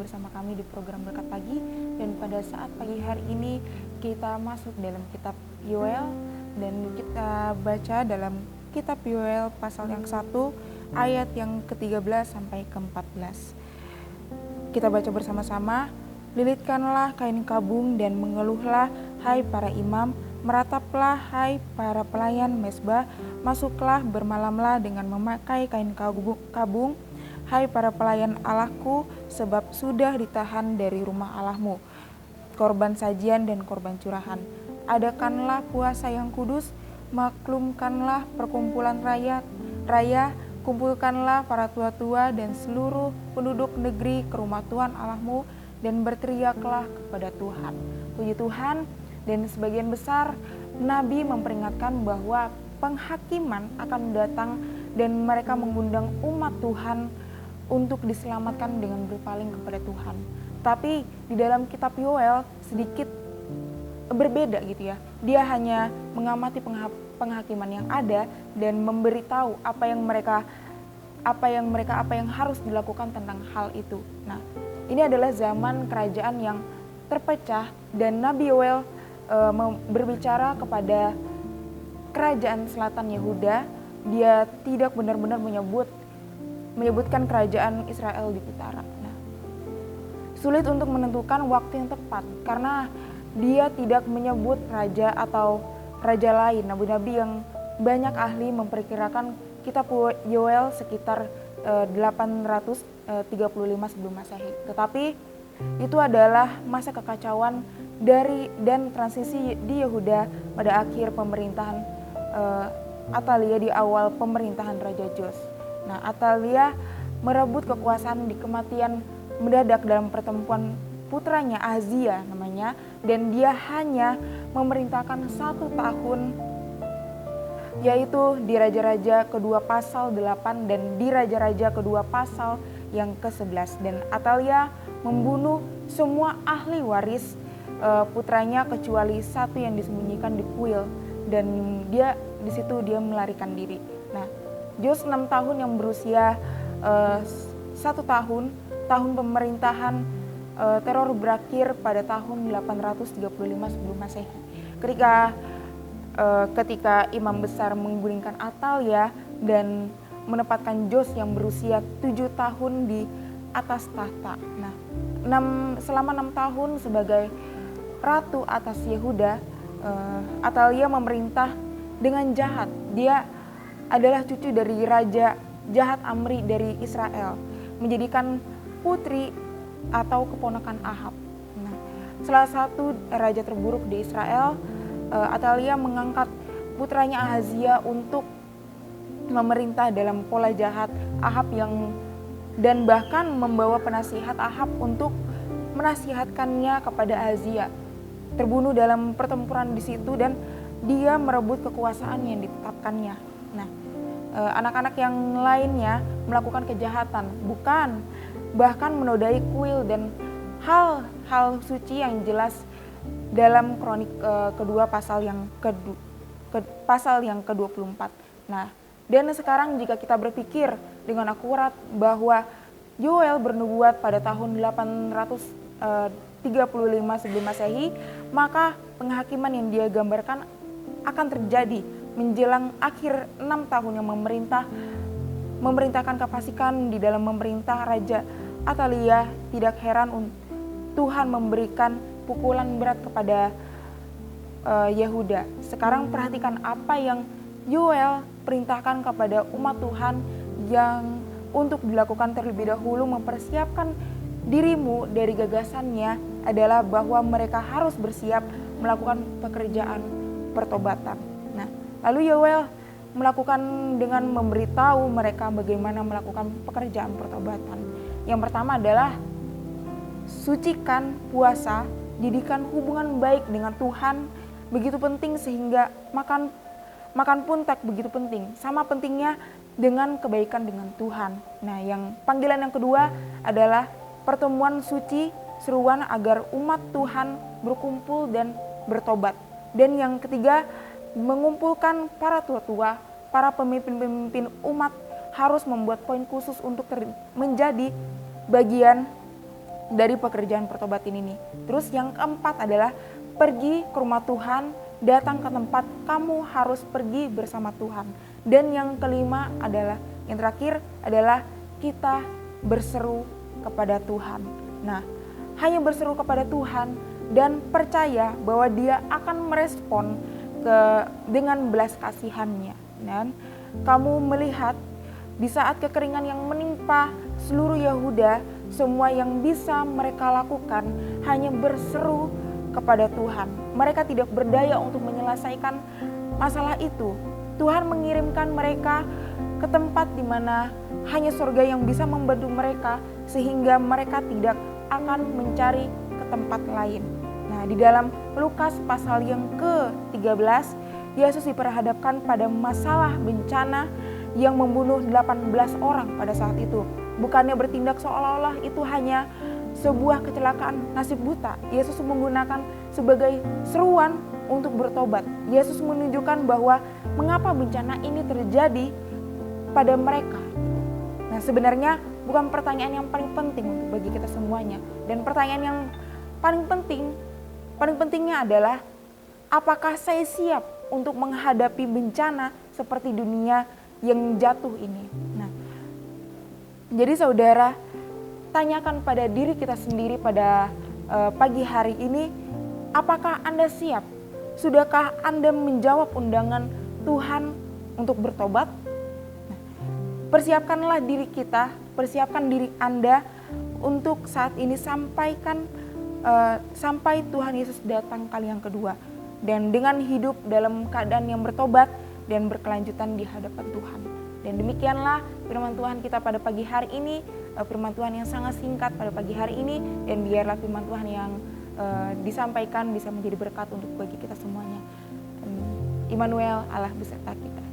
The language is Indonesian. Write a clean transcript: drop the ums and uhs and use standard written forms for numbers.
bersama kami di program Berkat Pagi. Dan pada saat pagi hari ini kita masuk dalam kitab Yoel, dan kita baca dalam kitab Yoel pasal yang 1 ayat yang ke-13 sampai ke-14. Kita baca bersama-sama. Lilitkanlah kain kabung dan mengeluhlah, hai para imam, merataplah, hai para pelayan mezbah, masuklah bermalamlah dengan memakai kain kabung, hai para pelayan Allahku, sebab sudah ditahan dari rumah Allahmu korban sajian dan korban curahan. Adakanlah puasa yang kudus, maklumkanlah perkumpulan raya, kumpulkanlah para tua-tua dan seluruh penduduk negeri ke rumah Tuhan Allahmu, dan berteriaklah kepada Tuhan. Puji Tuhan. Dan sebagian besar Nabi memperingatkan bahwa penghakiman akan datang dan mereka mengundang umat Tuhan untuk diselamatkan dengan berpaling kepada Tuhan. Tapi di dalam kitab Yoel sedikit berbeda gitu ya. Dia hanya mengamati penghakiman yang ada dan memberitahu apa yang harus dilakukan tentang hal itu. Nah, ini adalah zaman kerajaan yang terpecah dan Nabi Yoel berbicara kepada kerajaan selatan Yehuda. Dia tidak benar-benar menyebutkan kerajaan Israel di utara. Nah, sulit untuk menentukan waktu yang tepat karena dia tidak menyebut raja atau raja lain. Nabi-nabi yang banyak ahli memperkirakan kitab Yoel sekitar 835 sebelum Masehi. Tetapi itu adalah masa kekacauan dan transisi di Yehuda pada akhir pemerintahan Atalia di awal pemerintahan Raja Jos. Nah, Atalia merebut kekuasaan di kematian mendadak dalam pertempuran putranya Ahazia namanya, dan dia hanya memerintahkan 1 tahun, yaitu di Raja-Raja kedua pasal 8 dan di Raja-Raja kedua pasal yang ke-11. Dan Atalia membunuh semua ahli waris putranya kecuali 1 yang disembunyikan di kuil, dan dia di situ dia melarikan diri. Nah, Jos 6 tahun yang berusia 1 tahun pemerintahan teror berakhir pada tahun 835 sebelum Masehi. Ketika imam besar menggulingkan Atalia dan menempatkan Jos yang berusia 7 tahun di atas tahta. Nah, selama 6 tahun sebagai ratu atas Yehuda, Atalia memerintah dengan jahat. Dia adalah cucu dari raja jahat Amri dari Israel, menjadikan putri atau keponakan Ahab. Nah, salah satu raja terburuk di Israel, Atalia mengangkat putranya Ahazia untuk memerintah dalam pola jahat Ahab dan bahkan membawa penasihat Ahab untuk menasihatkannya kepada Ahazia. Terbunuh dalam pertempuran di situ dan dia merebut kekuasaan yang ditetapkannya. Nah, anak-anak yang lainnya melakukan kejahatan, bahkan menodai kuil dan hal-hal suci yang jelas dalam Kronik kedua pasal yang ke-24. Nah, dan sekarang jika kita berpikir dengan akurat bahwa Yoel bernubuat pada tahun 835 sebelum Masehi, maka penghakiman yang dia gambarkan akan terjadi menjelang akhir 6 tahun yang memerintahkan kefasikan di dalam memerintah Raja Atalia. Tidak heran Tuhan memberikan pukulan berat kepada Yehuda. Sekarang perhatikan apa yang Yoel perintahkan kepada umat Tuhan yang untuk dilakukan terlebih dahulu. Mempersiapkan dirimu dari gagasannya adalah bahwa mereka harus bersiap melakukan pekerjaan pertobatan. Nah, lalu Yoel melakukan dengan memberitahu mereka bagaimana melakukan pekerjaan pertobatan. Yang pertama adalah sucikan puasa, didikan hubungan baik dengan Tuhan begitu penting sehingga makan pun tak begitu penting. Sama pentingnya dengan kebaikan dengan Tuhan. Nah, yang panggilan yang kedua adalah pertemuan suci, seruan agar umat Tuhan berkumpul dan bertobat. Dan yang ketiga, mengumpulkan para tua-tua, para pemimpin-pemimpin umat harus membuat poin khusus untuk menjadi bagian dari pekerjaan pertobatan ini. Terus yang keempat adalah pergi ke rumah Tuhan, datang ke tempat kamu harus pergi bersama Tuhan. Dan yang kelima adalah, yang terakhir adalah kita berseru kepada Tuhan. Nah, hanya berseru kepada Tuhan dan percaya bahwa Dia akan merespon dengan belas kasihannya. Dan kamu melihat di saat kekeringan yang menimpa seluruh Yehuda, semua yang bisa mereka lakukan hanya berseru kepada Tuhan. Mereka tidak berdaya untuk menyelesaikan masalah itu. Tuhan mengirimkan mereka ke tempat di mana hanya surga yang bisa membantu mereka, sehingga mereka tidak akan mencari ke tempat lain. Nah, di dalam Lukas pasal yang ke-13, Yesus diperhadapkan pada masalah bencana yang membunuh 18 orang pada saat itu. Bukannya bertindak seolah-olah itu hanya sebuah kecelakaan nasib buta. Yesus menggunakan sebagai seruan untuk bertobat. Yesus menunjukkan bahwa mengapa bencana ini terjadi pada mereka. Nah, sebenarnya bukan pertanyaan yang paling penting untuk bagi kita semuanya. Dan pertanyaan yang paling pentingnya adalah, apakah saya siap untuk menghadapi bencana seperti dunia yang jatuh ini? Nah, jadi saudara, tanyakan pada diri kita sendiri pada pagi hari ini, apakah Anda siap? Sudahkah Anda menjawab undangan Tuhan untuk bertobat? Nah, persiapkanlah diri kita, persiapkan diri Anda untuk saat ini sampai Tuhan Yesus datang kali yang kedua. Dan dengan hidup dalam keadaan yang bertobat dan berkelanjutan di hadapan Tuhan. Dan demikianlah firman Tuhan kita pada pagi hari ini, firman Tuhan yang sangat singkat pada pagi hari ini, dan biarlah firman Tuhan yang disampaikan bisa menjadi berkat untuk bagi kita semuanya. Immanuel, Allah beserta kita.